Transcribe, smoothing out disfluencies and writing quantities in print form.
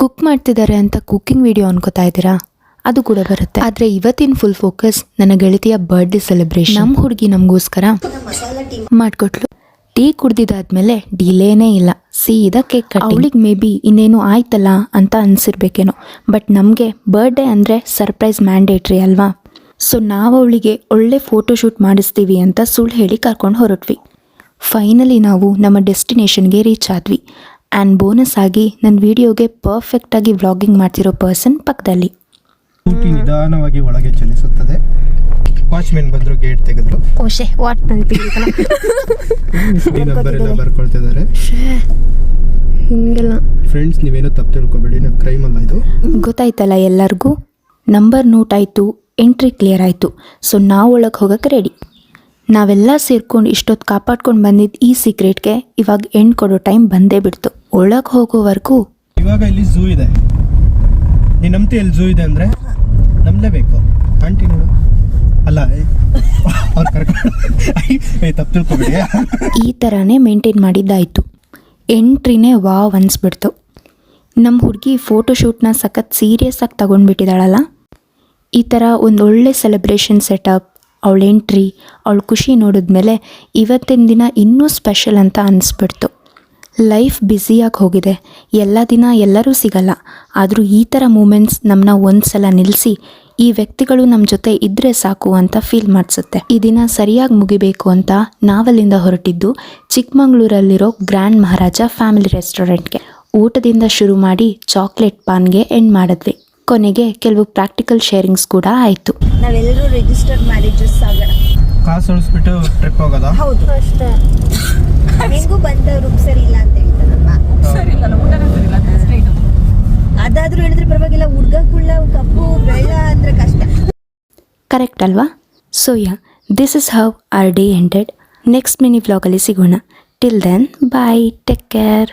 Cook ಮಾಡ್ತಿದ್ದಾರೆ ಅಂತ cooking video ಅನ್ಕೋತಾ ಇದ್ದೀರಾ? ಅದು ಕೂಡ ಬರುತ್ತೆ. ಆದರೆ ಇವತ್ತಿನ ಫುಲ್ ಫೋಕಸ್ ನನ್ನ ಗೆಳತಿಯ ಬರ್ಡೇ ಸೆಲೆಬ್ರೇಷನ್. ನಮ್ಮ ಹುಡುಗಿ ನಮಗೋಸ್ಕರ ಮಾಡಿಕೊಟ್ಲು. ಟೀ ಕುಡ್ದಿದ್ದಾದ್ಮೇಲೆ ಡಿಲೇನೇ ಇಲ್ಲ, ಸೀದಾ ಕೇಕ್ ಕಟ್. ಅವಳಿಗೆ ಮೇ ಬಿ ಇನ್ನೇನು ಆಯ್ತಲ್ಲ ಅಂತ ಅನಿಸಿರ್ಬೇಕೇನೋ, ಬಟ್ ನಮಗೆ ಬರ್ಡೇ ಅಂದರೆ ಸರ್ಪ್ರೈಸ್ ಮ್ಯಾಂಡೇಟ್ರಿ ಅಲ್ವಾ. ಸೊ ನಾವು ಅವಳಿಗೆ ಒಳ್ಳೆ ಫೋಟೋಶೂಟ್ ಮಾಡಿಸ್ತೀವಿ ಅಂತ ಸುಳ್ಳು ಹೇಳಿ ಕರ್ಕೊಂಡು ಹೊರಟ್ವಿ. ಫೈನಲಿ ನಾವು ನಮ್ಮ ಡೆಸ್ಟಿನೇಷನ್ಗೆ ರೀಚ್ ಆದ್ವಿ. ಆ್ಯಂಡ್ ಬೋನಸ್ ಆಗಿ ನನ್ನ ವಿಡಿಯೋಗೆ ಪರ್ಫೆಕ್ಟಾಗಿ ವ್ಲಾಗಿಂಗ್ ಮಾಡ್ತಿರೋ ಪರ್ಸನ್ ಪಕ್ಕದಲ್ಲಿ. ಸ್ಕೂಟಿ ನಿಧಾನವಾಗಿ ಒಳಗೆ ಚಲಿಸುತ್ತದೆ. ವಾಚ್ಮೆನ್ ಬಂದ್ರು, ಗೇಟ್ ತೆಗೆದ್ರು. ಓಶೆ ವಾಟ್ ನಂಬರ್ ಎಲ್ಲ ಬರ್ಕೊಳ್ತಿದ್ದಾರೆ. ಹಿಂಗೆಲ್ಲ ಫ್ರೆಂಡ್ಸ್, ನೀವೇನೋ ತಪ್ಪು ತಿಳ್ಕೊಬೇಡಿ, ನಾವು ಕ್ರೈಮ್ ಅಲ್ಲ ಇದು. ಗೊತ್ತಾಯ್ತಲ್ಲ ಎಲ್ಲರಿಗೂ. ನಂಬರ್ ನೋಟ್ ಆಯಿತು, ಎಂಟ್ರಿ ಕ್ಲಿಯರ್ ಆಯಿತು. ಸೊ ನಾವು ಒಳಗೆ ಹೋಗೋಕ್ಕೆ ರೆಡಿ. ನಾವೆಲ್ಲ ಸೇರ್ಕೊಂಡು ಇಷ್ಟೊತ್ತು ಕಾಪಾಡ್ಕೊಂಡು ಬಂದಿದ್ದು ಈ ಸೀಕ್ರೆಟ್ಗೆ ಇವಾಗ ಎಂಡ್ ಕೊಡೋ ಟೈಮ್ ಬಂದೇ ಬಿಡ್ತು. ಒಳಗೆ ಹೋಗೋವರೆಗೂ ಇವಾಗ ಇಲ್ಲಿ ಝೂ ಇದೆ. ನೀನು ನಂಬ್ತಿ ಎಲ್ಲಿ ಝೂ ಇದೆ ಅಂದರೆ ನಂಬಲೇಬೇಕು. ಆಂಟಿ ನೋಡು, ಅಲ್ಲ ಅವ್ರು ಕರ್ಕೊಂಡು ತಪ್ಪು ತಿಳ್ಕೊಬೇಡಿ. ಈ ಥರನೇ ಮೇಂಟೈನ್ ಮಾಡಿದ್ದಾಯಿತು. ಎಂಟ್ರಿನೇ ವಾವ್ ಅನಿಸ್ಬಿಡ್ತು. ನಮ್ಮ ಹುಡುಗಿ ಫೋಟೋಶೂಟ್ನ ಸಖತ್ ಸೀರಿಯಸ್ ಆಗಿ ತಗೊಂಡ್ಬಿಟ್ಟಿದ್ದಾಳಲ್ಲ. ಈ ಥರ ಒಂದೊಳ್ಳೆ ಸೆಲೆಬ್ರೇಷನ್ ಸೆಟಪ್, ಅವಳ ಎಂಟ್ರಿ, ಅವಳ ಖುಷಿ ನೋಡಿದ್ಮೇಲೆ ಇವತ್ತಿನ ದಿನ ಇನ್ನೂ ಸ್ಪೆಷಲ್ ಅಂತ ಅನಿಸ್ಬಿಡ್ತು. ಲೈಫ್ ಬ್ಯುಸಿಯಾಗಿ ಹೋಗಿದೆ, ಎಲ್ಲ ದಿನ ಎಲ್ಲರೂ ಸಿಗಲ್ಲ. ಆದರೂ ಈ ಥರ ಮೂಮೆಂಟ್ಸ್ ನಮ್ಮನ್ನ ಒಂದು ಸಲ ನಿಲ್ಲಿಸಿ ಈ ವ್ಯಕ್ತಿಗಳು ನಮ್ಮ ಜೊತೆ ಇದ್ದರೆ ಸಾಕು ಅಂತ ಫೀಲ್ ಮಾಡಿಸುತ್ತೆ. ಈ ದಿನ ಸರಿಯಾಗಿ ಮುಗಿಬೇಕು ಅಂತ ನಾವಲ್ಲಿಂದ ಹೊರಟಿದ್ದು ಚಿಕ್ಕಮಗಳೂರಲ್ಲಿರೋ ಗ್ರ್ಯಾಂಡ್ ಮಹಾರಾಜ ಫ್ಯಾಮಿಲಿ ರೆಸ್ಟೋರೆಂಟ್ಗೆ. ಊಟದಿಂದ ಶುರು ಮಾಡಿ ಚಾಕ್ಲೇಟ್ ಪಾನ್ಗೆ ಎಂಡ್ ಮಾಡಿದ್ವಿ. ಕೊನೆಗೆ ಕೆಲವು ಪ್ರಾಕ್ಟಿಕಲ್ ಶೇರಿಂಗ್ಸ್ ಕೂಡ ಆಯಿತು. ನಾವೆಲ್ಲರೂ ರಿಜಿಸ್ಟರ್ಡ್ ಮ್ಯಾರೇಜಸ್ ಆಗೋಣ. ಕಾಸು ಉಳಿಸ್ಬಿಟ್ಟು ಟ್ರಿಪ್ ಹೋಗೋದಾ? ಹೌದು ಅಷ್ಟೇ. ನಿಮಗೂ ಬಂದ ರೂಮ್ ಸರಿ ಇಲ್ಲ ಅಂತ ಹೇಳ್ತಾರಲ್ವ? ಅದಾದ್ರೂ ಹೇಳಿದ್ರೆ ಪರವಾಗಿಲ್ಲ. ಹುಡುಗಗಳ ಕಪ್ಪು ಬೆಳ್ಳ ಅಂದ್ರೆ ಕಷ್ಟ. ಕರೆಕ್ಟ್ ಅಲ್ವಾ? So yeah, this is how our day ended. Next mini ವ್ಲಾಗಲ್ಲಿ ಸಿಗೋಣ. Till then bye, take care.